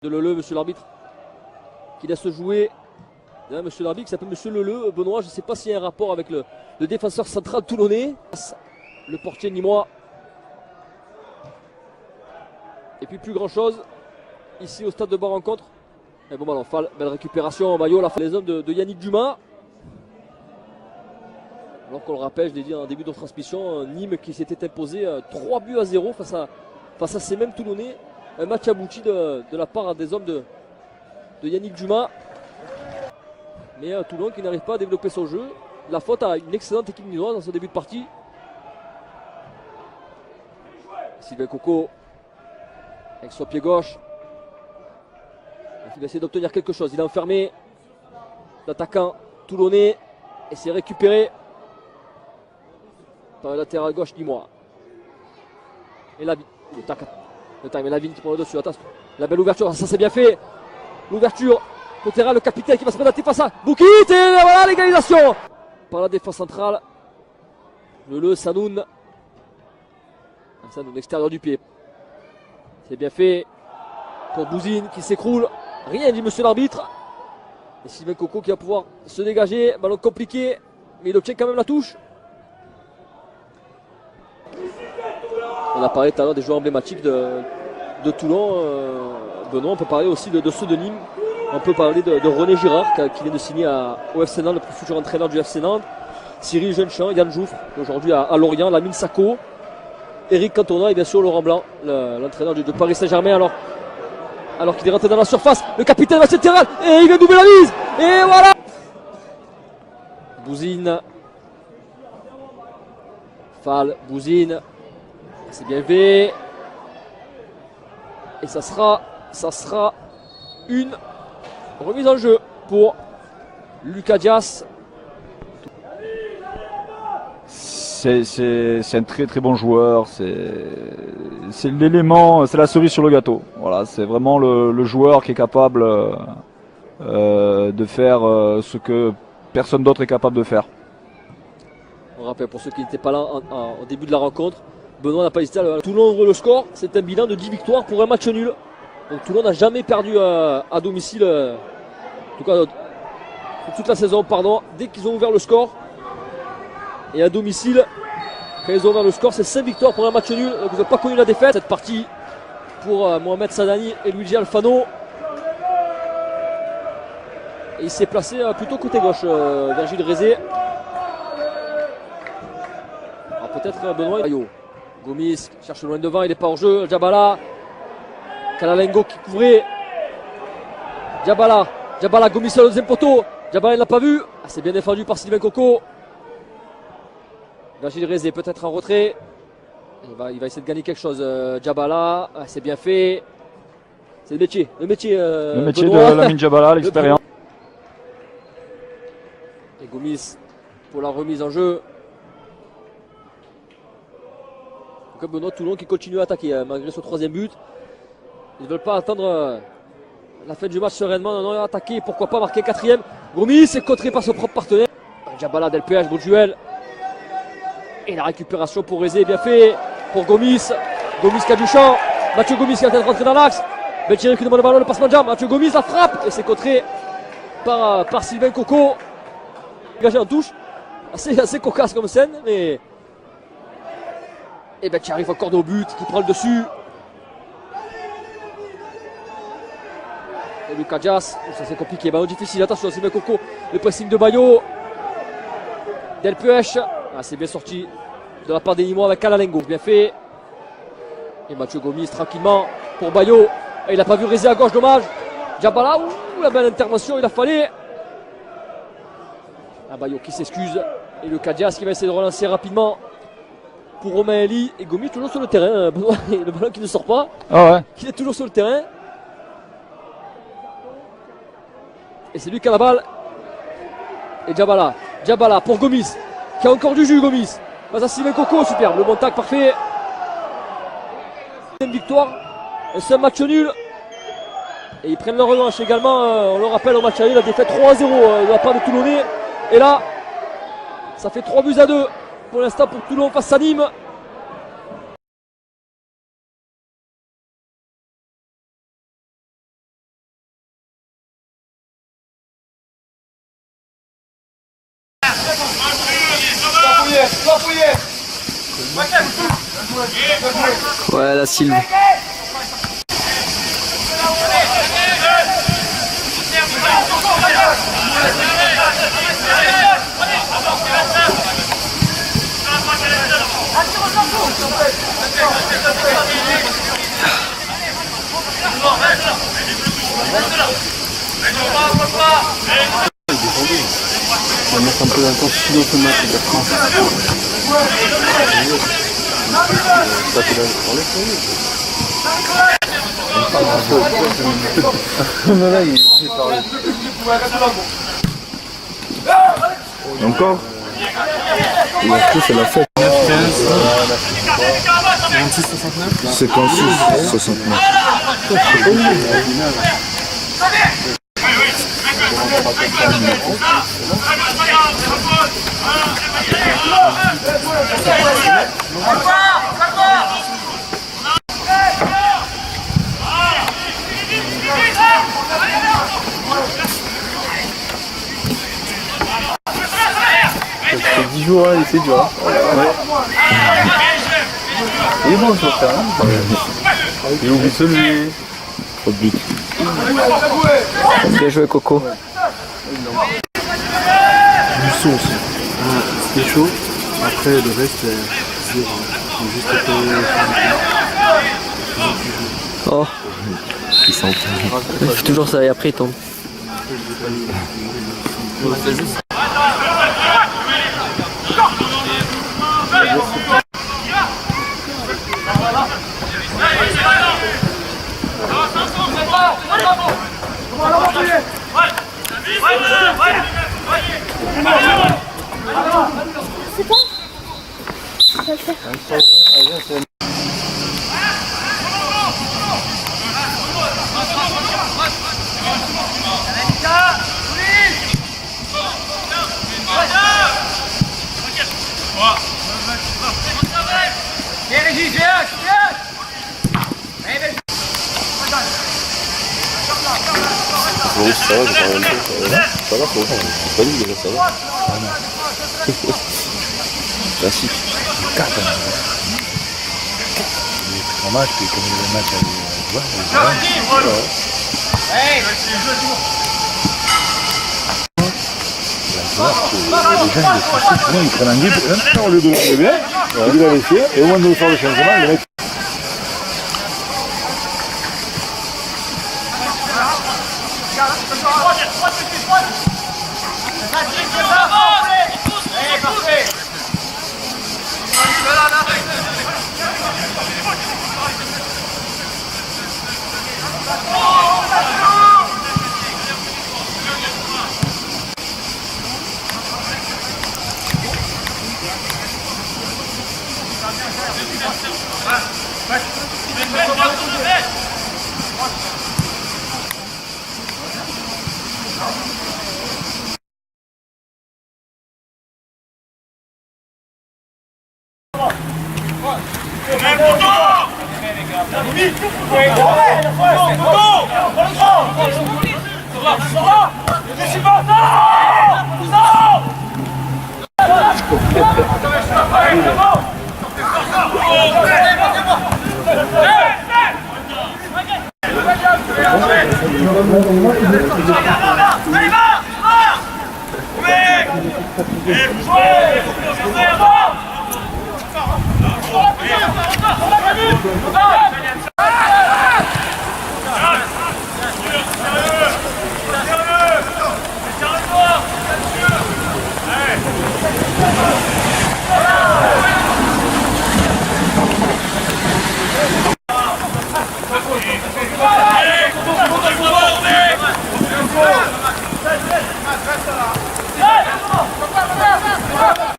de Leleu, monsieur l'arbitre, qui laisse jouer. Là, monsieur l'arbitre qui s'appelle monsieur Leleu. Benoît, je ne sais pas s'il y a un rapport avec le défenseur central toulonnais. Le portier nîmois. Et puis plus grand chose ici au stade de Bar-Rencontre. Et bon ballon, Fall, belle récupération en maillot, les hommes de Yannick Dumas. Alors qu'on le rappelle, je l'ai dit en début de transmission, Nîmes qui s'était imposé 3-0 face à ces mêmes Toulonnais. Un match abouti de la part des hommes de Yannick Dumas. Mais Toulon qui n'arrive pas à développer son jeu. La faute à une excellente équipe nîmoise dans ce début de partie. Sylvain Coco avec son pied gauche. Il va essayer d'obtenir quelque chose. Il a enfermé l'attaquant toulonnais et s'est récupéré par le latéral gauche nîmois. Et la Lavigne qui prend le dessus. Attention. La belle ouverture, ça c'est bien fait. L'ouverture, côté le capitaine qui va se mettre face à Boukit. Et voilà l'égalisation par la défense centrale. Le Sanoun. Sanoun, l'extérieur du pied. C'est bien fait pour Bouzine qui s'écroule. Rien dit monsieur l'arbitre. Et Sylvain Coco qui va pouvoir se dégager. Ballon compliqué, mais il obtient quand même la touche. On a parlé tout à l'heure des joueurs emblématiques de Toulon. Benoît, on peut parler aussi de ceux de Nîmes. On peut parler de René Girard qui vient de signer au FC Nantes, le futur entraîneur du FC Nantes. Cyril Jeunechamp, Yann Jouffre, aujourd'hui à Lorient, Lamine Sacco, Eric Cantona et bien sûr Laurent Blanc, l'entraîneur de Paris Saint-Germain. Alors qu'il est rentré dans la surface, le capitaine va s'étirer et il vient doubler la mise. Et voilà. Bouzine. Fall, Bouzine. C'est bien fait. Et ça sera une remise en jeu pour Lucas Dias. C'est un très très bon joueur, c'est l'élément, c'est la cerise sur le gâteau. Voilà, c'est vraiment le joueur qui est capable de faire ce que personne d'autre est capable de faire. On rappelle pour ceux qui n'étaient pas là au début de la rencontre, Benoît n'a pas hésité à Toulon ouvre le score, c'est un bilan de 10 victoires pour un match nul. Donc Toulon n'a jamais perdu à domicile, en tout cas toute la saison, dès qu'ils ont ouvert le score. Et à domicile, quand ils ont ouvert le score, c'est 5 victoires pour un match nul. Donc ils n'ont pas connu la défaite. Cette partie pour Mohamed Sadani et Luigi Alfano. Et il s'est placé plutôt côté gauche, Virgile Rézé. Alors peut-être Benoît. Gomis cherche loin devant, il n'est pas hors jeu. Djabala. Kalalengo qui couvrait. Djabala, Gomis sur le deuxième poteau. Djabala il l'a pas vu. C'est bien défendu par Sylvain Coco. Virgile Rézé peut-être en retrait. Il va essayer de gagner quelque chose. Djabala, c'est bien fait. C'est le métier. Le métier de Lamine Djabala, l'expérience. Et Gomis pour la remise en jeu. Comme Benoît, Toulon qui continue à attaquer malgré ce troisième but. Ils ne veulent pas attendre la fin du match sereinement. Non, attaquer, pourquoi pas marquer quatrième. Gomis est contré par son propre partenaire. Djabala, Delpech, bon duel. Et la récupération pour Rézé, bien fait pour Gomis. Gomis qui a du champ. Mathieu Gomis qui est en train de rentrer dans l'axe. Belchiri qui demande le ballon, le passement de jambe. Mathieu Gomis la frappe et c'est contré par Sylvain Coco. Dégagé en touche. Assez cocasse comme scène, mais. Et qui arrive encore au but, qui prend le dessus. Et Lucas Dias, ça c'est compliqué, ballon difficile, attention Sylvain Coco, le pressing de Bayo. Delpech. C'est bien sorti de la part des Nîmois avec Kalalengo. Bien fait. Et Mathieu Gomis tranquillement pour Bayo. Et il n'a pas vu Rézé à gauche, dommage. Djabala, la belle intervention, il a fallu. Bayo qui s'excuse. Et le Dias qui va essayer de relancer rapidement pour Romain Elie. Et Gomis toujours sur le terrain. Le ballon qui ne sort pas. Ah ouais. Qui est toujours sur le terrain. Et c'est lui qui a la balle. Et Djabala pour Gomis. Qui a encore du jus, Gomis. Face à Sylvain Coco, superbe. Le bon tac, parfait. Une victoire. Et c'est un match nul. Et ils prennent leur revanche également. On le rappelle au match aller, la défaite 3-0 de la part de Toulonnais. Et là, ça fait 3-2 pour l'instant pour Toulon face à Nîmes. Ouais, la Sylve. On va mettre un peu d'intensité dans ce match, Encore. Et en plus, c'est la fête. 56, 69. C'est 10 jours, hein, c'est dur. Ouais. Il est bon, ce frère. Il oublie celui. Trop de but. Bien joué, Coco. Du son aussi. C'était chaud. Après, le reste, c'est zéro. Juste Oh. Il fait toujours ça et après il tombe. C'est bon. Ça va le faire. Oui, ça va, j'ai pas rien fait. Ça va, c'est pas dit déjà, ça va. Classique. en match, et comme le match allait souvent ils prennent un guide, au lieu de le bien, au lieu de la laisser, et au moins de faire le changement, le mec. Allez,